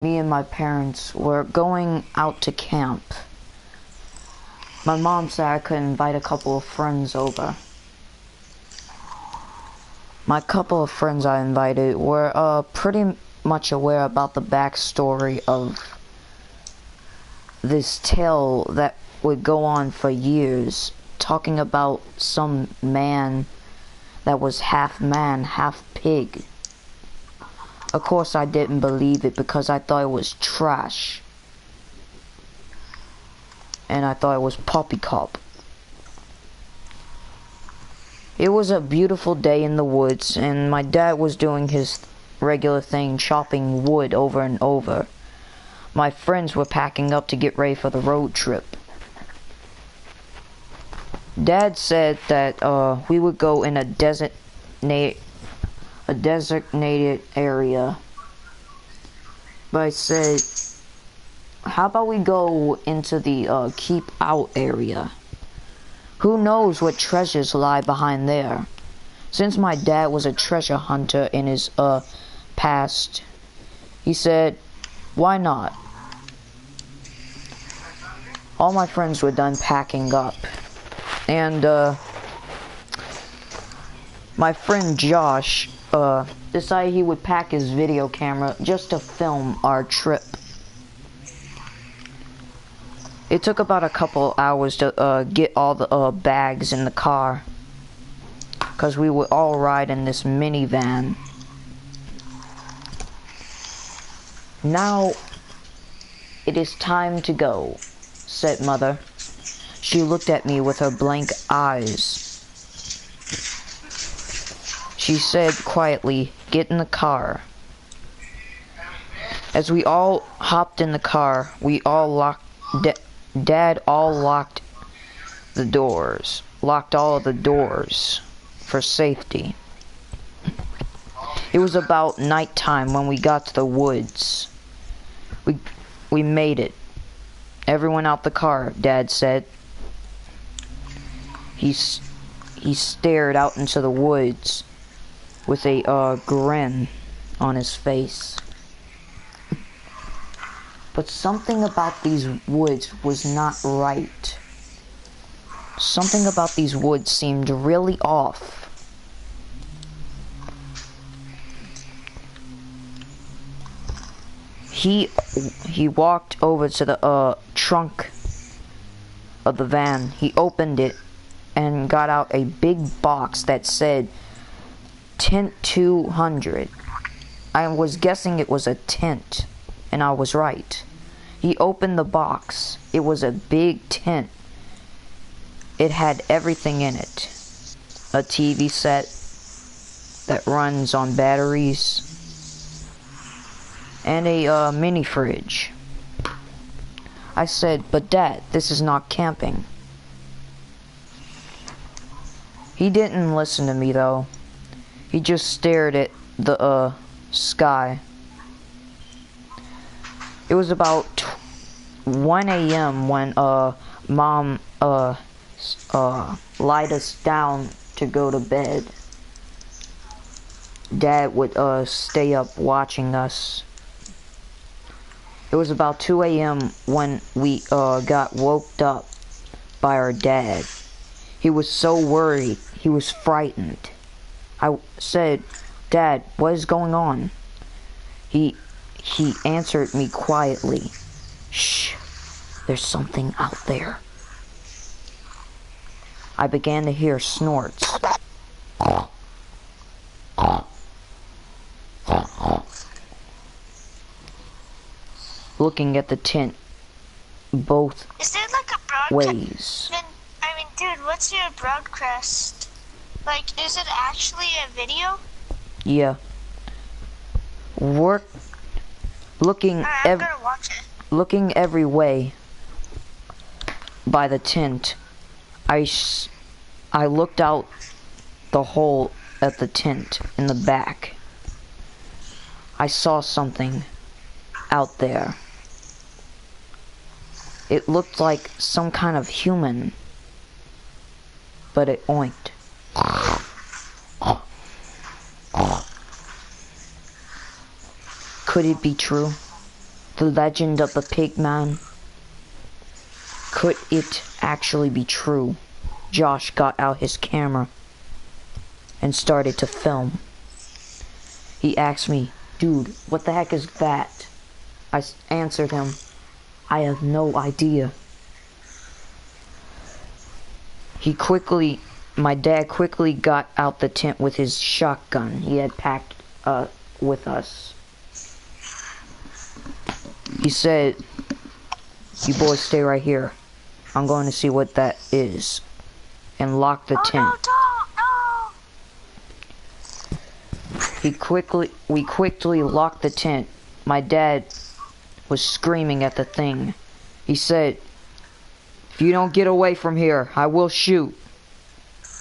Me and my parents were going out to camp. My mom said I could invite a couple of friends over. My couple of friends I invited were pretty much aware about the backstory of this tale that would go on for years, talking about some man that was half man, half pig. Of course I didn't believe it because I thought it was trash. And I thought it was poppycock. It was a beautiful day in the woods, and my dad was doing his regular thing, chopping wood over and over. My friends were packing up to get ready for the road trip. Dad said that we would go in a designated area. But I said, how about we go into the keep out area? Who knows what treasures lie behind there? Since my dad was a treasure hunter in his past, he said, why not? All my friends were done packing up, and my friend Josh decided he would pack his video camera just to film our trip. It took about a couple hours to get all the bags in the car, because we would all ride in this minivan. Now it is time to go, said Mother. She looked at me with her blank eyes. She said quietly, get in the car. As we all hopped in the car, we all locked Dad locked the doors. Locked all of the doors for safety. It was about nighttime when we got to the woods. We made it. Everyone out the car, Dad said. He stared out into the woods with a grin on his face. But something about these woods was not right. Something about these woods seemed really off. He walked over to the trunk of the van. He opened it and got out a big box that said Tent 200. I was guessing it was a tent, and I was right. He opened the box. It was a big tent. It had everything in it. A TV set that runs on batteries, and a mini fridge. I said, but Dad, this is not camping. He didn't listen to me though. He just stared at the sky. It was about 1 a.m. when Mom lied us down to go to bed. Dad would stay up watching us. It was about 2 a.m. when we got woke up by our dad. He was so worried. He was frightened. I said, Dad, what is going on? He answered me quietly. Shh, there's something out there. I began to hear snorts. Looking at the tent both is there like a broadcast ways. I mean, dude, what's your broadcast? Like, is it actually a video? Yeah. Looking I'm gonna watch it. Looking every way by the tent, I looked out the hole at the tent in the back. I saw something out there. It looked like some kind of human, but it oinked. Could it be true? The legend of the pig man. Could it actually be true? Josh got out his camera and started to film. He asked me, "Dude, what the heck is that?" I answered him, "I have no idea." My dad quickly got out the tent with his shotgun he had packed with us. He said, "You boys stay right here. I'm going to see what that is." And locked the tent. No, don't, no. We quickly locked the tent. My dad was screaming at the thing. He said, "If you don't get away from here, I will shoot.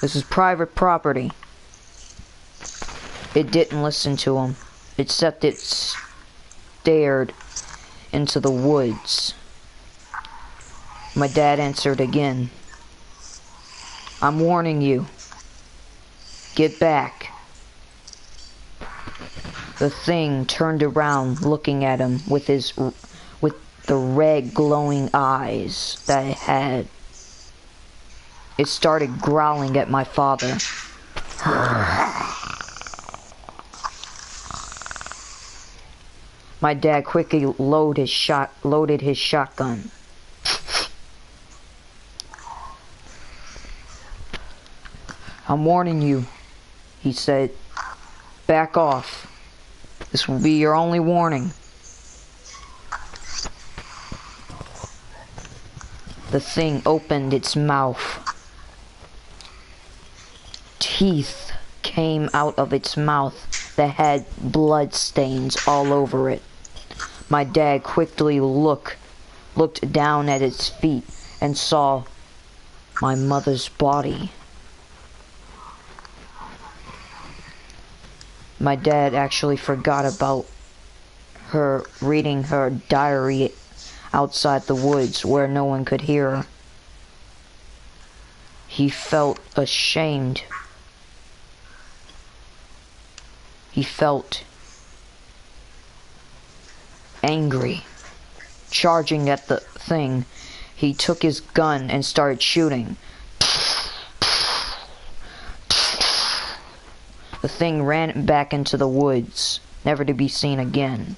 This is private property." It didn't listen to him, except it stared into the woods. My dad answered again, "I'm warning you. Get back." The thing turned around, looking at him with the red glowing eyes that it had. It started growling at my father. My dad quickly loaded his shotgun. "I'm warning you," he said. "Back off. This will be your only warning." The thing opened its mouth. Teeth came out of its mouth that had blood stains all over it. My dad quickly looked down at its feet and saw my mother's body. My dad actually forgot about her reading her diary outside the woods where no one could hear her. He felt ashamed. He felt angry. Charging at the thing, he took his gun and started shooting. The thing ran back into the woods, never to be seen again.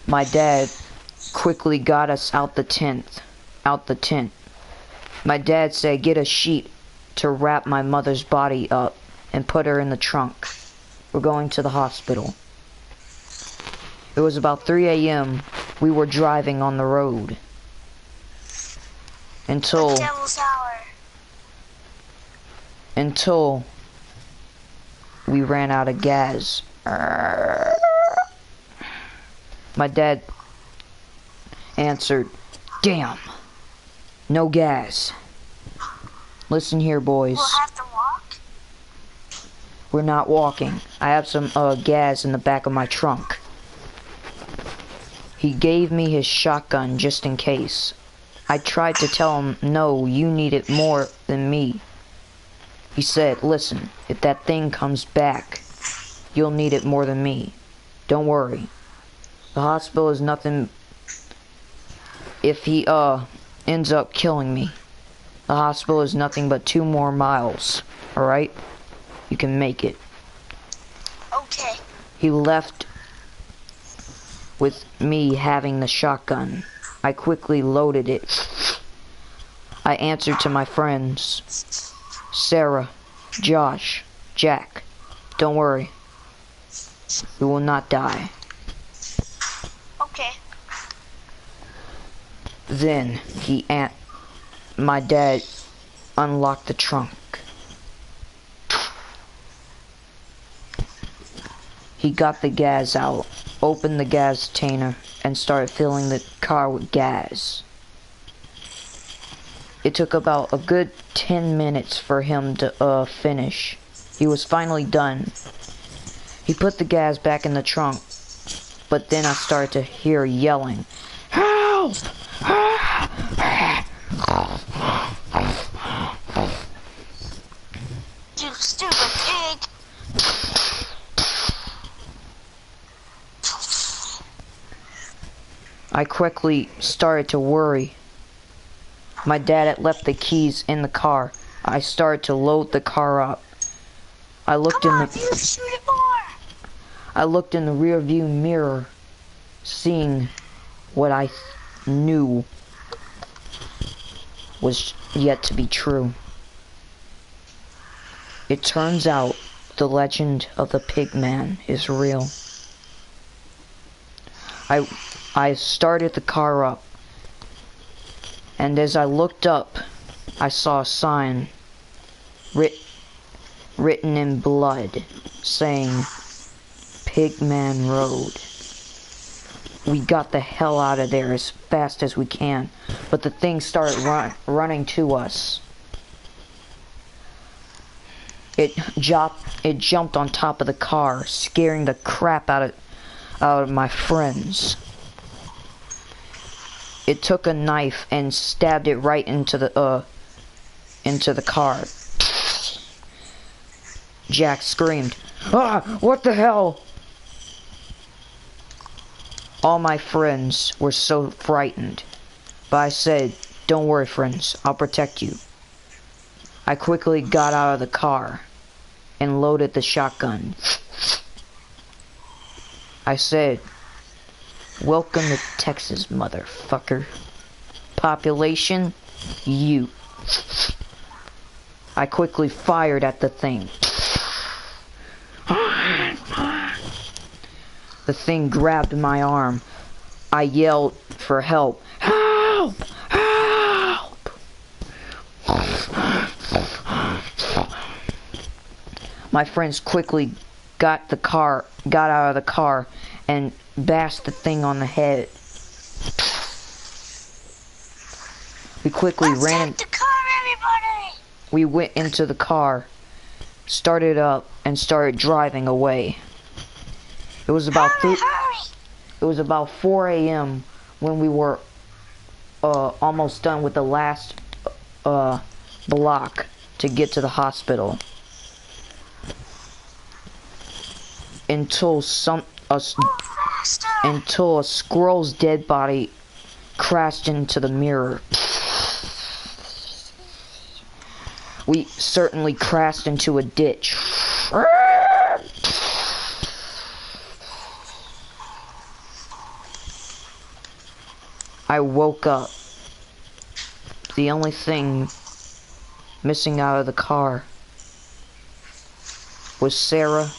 My dad quickly got us out the tent. My dad said, "Get a sheet to wrap my mother's body up and put her in the trunk. We're going to the hospital." It was about 3 a.m. We were driving on the road. Until we ran out of gas. My dad answered, "Damn, no gas. Listen here, boys. We'll have to walk? We're not walking. I have some gas in the back of my trunk." He gave me his shotgun just in case. I tried to tell him, "No, you need it more than me." He said, "Listen, if that thing comes back, you'll need it more than me. Don't worry. The hospital is nothing if he ends up killing me. The hospital is nothing but 2 more miles, alright? You can make it." Okay. He left with me having the shotgun. I quickly loaded it. I answered to my friends, "Sarah, Josh, Jack, don't worry. We will not die." Okay. Then my dad unlocked the trunk. He got the gas out, opened the gas tanner, and started filling the car with gas. It took about a good 10 minutes for him to finish. He was finally done. He put the gas back in the trunk, but then I started to hear yelling, "Help! You stupid pig!" I quickly started to worry. My dad had left the keys in the car. I started to load the car up. I looked in the rear view mirror, seeing what I knew was yet to be true. It turns out the legend of the pig man is real. I started the car up, and as I looked up, I saw a sign written in blood saying Pigman Road. We got the hell out of there as fast as we can, but the thing started running to us. It jumped on top of the car, scaring the crap out of my friends. It took a knife and stabbed it right into the car. Jack screamed, "Ah, what the hell?" All my friends were so frightened, but I said, "Don't worry, friends, I'll protect you." I quickly got out of the car and loaded the shotgun. I said, "Welcome to Texas, motherfucker. Population, you." I quickly fired at the thing. The thing grabbed my arm. I yelled for help. "Help! Help!" My friends quickly got out of the car and bashed the thing on the head. We quickly ran. The car, everybody! We went into the car, started up, and started driving away. It was about It was about 4 a.m. when we were almost done with the last block to get to the hospital. Until a squirrel's dead body crashed into the mirror. We certainly crashed into a ditch. I woke up. The only thing missing out of the car was Sarah,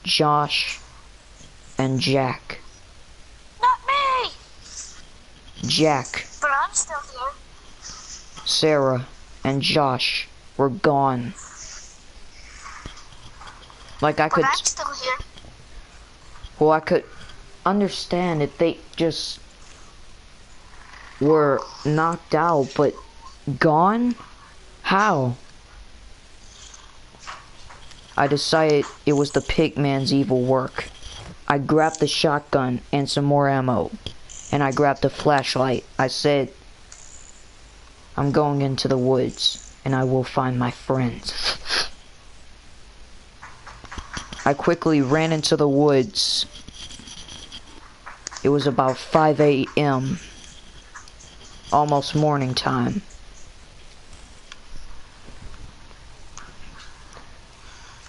Josh, and Jack. Not me! Jack, But I'm still here. Sarah, and Josh were gone. Like I could... But I'm still here. Well, I could understand if they just were knocked out, but gone? How? I decided it was the pigman's evil work. I grabbed the shotgun and some more ammo, and I grabbed a flashlight. I said, "I'm going into the woods, and I will find my friends." I quickly ran into the woods. It was about 5 a.m., almost morning time.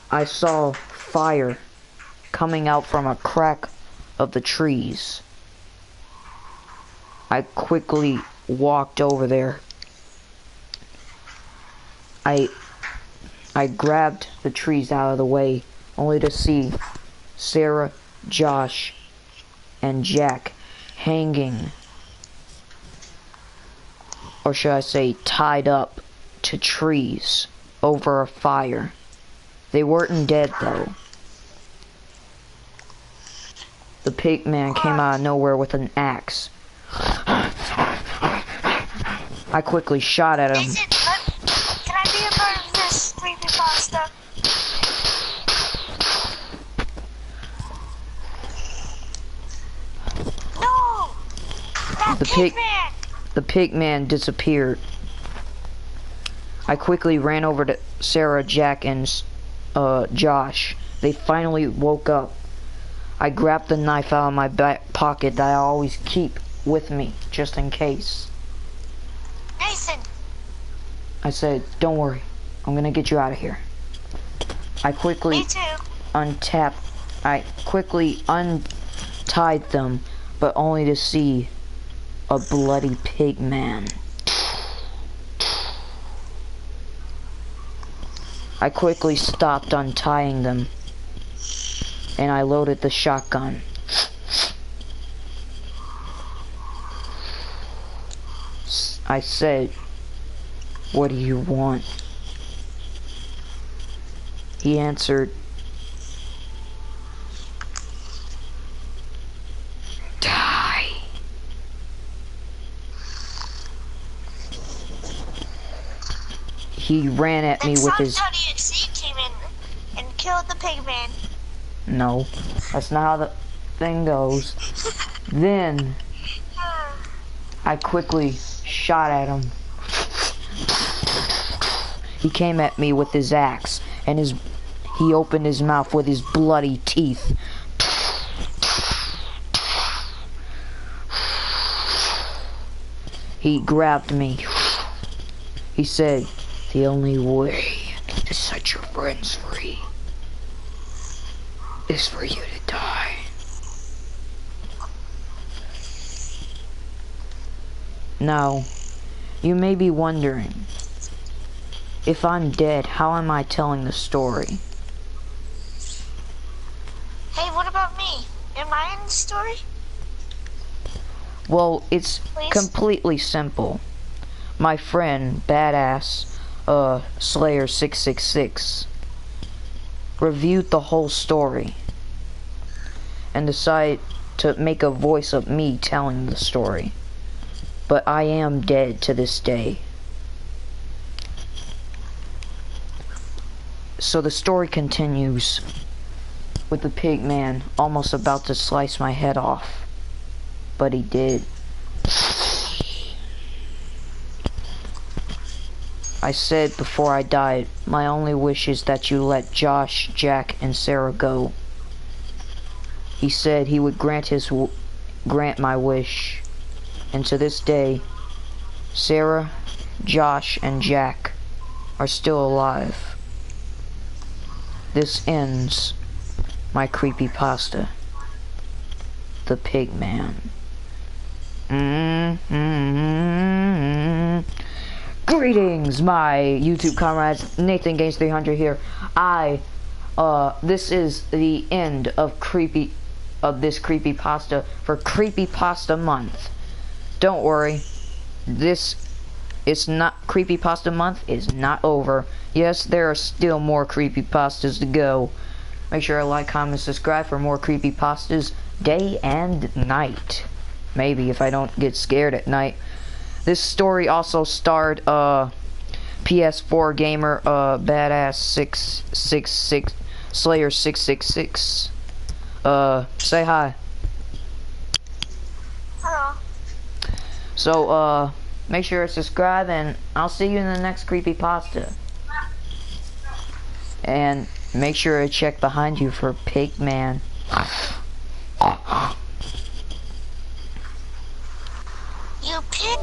I saw fire coming out from a crack of the trees. I quickly walked over there. I grabbed the trees out of the way, only to see Sarah, Josh, and Jack hanging, or should I say tied up to trees over a fire. They weren't dead though. The pig man came out of nowhere with an axe. I quickly shot at him. Can I be a part of this creepypasta? No! The pig man disappeared. I quickly ran over to Sarah, Jack, and Josh. They finally woke up. I grabbed the knife out of my back pocket that I always keep with me, just in case. Nathan! I said, don't worry, I'm gonna get you out of here. I quickly Me too. I quickly untied them, but only to see a bloody pig man. I quickly stopped untying them, and I loaded the shotgun. I said, what do you want? He answered, die. He ran at me with his... DXC came in and killed the pig man. No, that's not how the thing goes. Then, I quickly shot at him. He came at me with his axe, and he opened his mouth with his bloody teeth. He grabbed me. He said, the only way to set your friends free is for you to die. Now, you may be wondering, if I'm dead, how am I telling the story? Hey, what about me? Am I in the story? Well, it's Please? completely simple. My friend, Badass, Slayer 666, reviewed the whole story and decided to make a voice of me telling the story. But I am dead to this day. So the story continues with the pig man almost about to slice my head off. But he did. I said before I died, my only wish is that you let Josh, Jack, and Sarah go. He said he would grant my wish. And to this day, Sarah, Josh, and Jack are still alive. This ends my creepypasta, The Pig Man. Greetings, my YouTube comrades. nathangames300 here. This is the end of this creepypasta for Creepypasta Month. Don't worry, Creepypasta Month is not over. Yes, there are still more creepypastas to go. Make sure to like, comment, subscribe for more creepypastas day and night. Maybe if I don't get scared at night. This story also starred PS4 gamer Badass 666 Slayer 666. Say hi. Hello. So, make sure to subscribe, and I'll see you in the next creepypasta. And make sure to check behind you for Pig Man. You pig.